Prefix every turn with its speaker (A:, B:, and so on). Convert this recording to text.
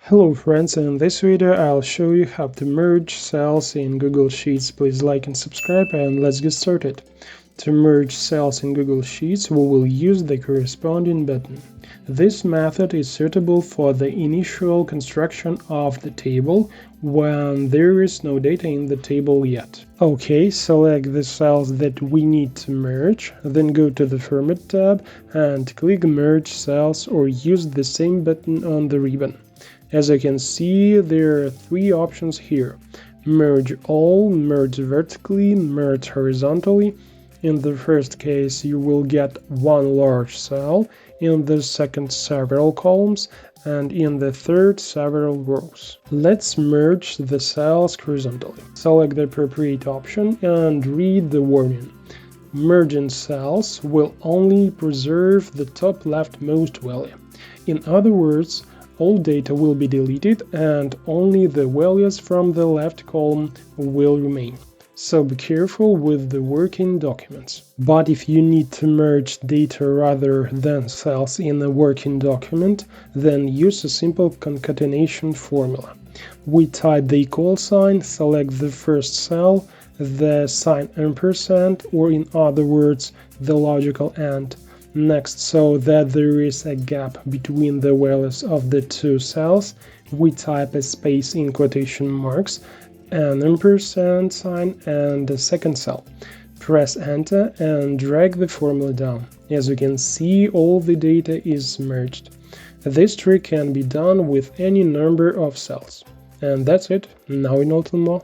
A: Hello friends, in this video I'll show you how to merge cells in Google Sheets. Please like and subscribe and let's get started. To merge cells in Google Sheets, we will use the corresponding button. This method is suitable for the initial construction of the table when there is no data in the table yet. Okay, select the cells that we need to merge, then go to the Format tab and click Merge Cells or use the same button on the ribbon. As you can see, there are three options here: merge all, merge vertically, merge horizontally. In the first case, you will get one large cell, in the second several columns, and in the third several rows. Let's merge the cells horizontally. Select the appropriate option and read the warning. Merging cells will only preserve the top leftmost value. In other words, all data will be deleted and only the values from the left column will remain. So be careful with the working documents. But if you need to merge data rather than cells in a working document, then use a simple concatenation formula. We type the equal sign, select the first cell, the sign ampersand, or in other words, the logical AND. Next, so that there is a gap between the values of the two cells, we type a space in quotation marks, an ampersand sign, and the second cell. Press enter and drag the formula down. As you can see, all the data is merged. This trick can be done with any number of cells. And that's it. Now you know a little more.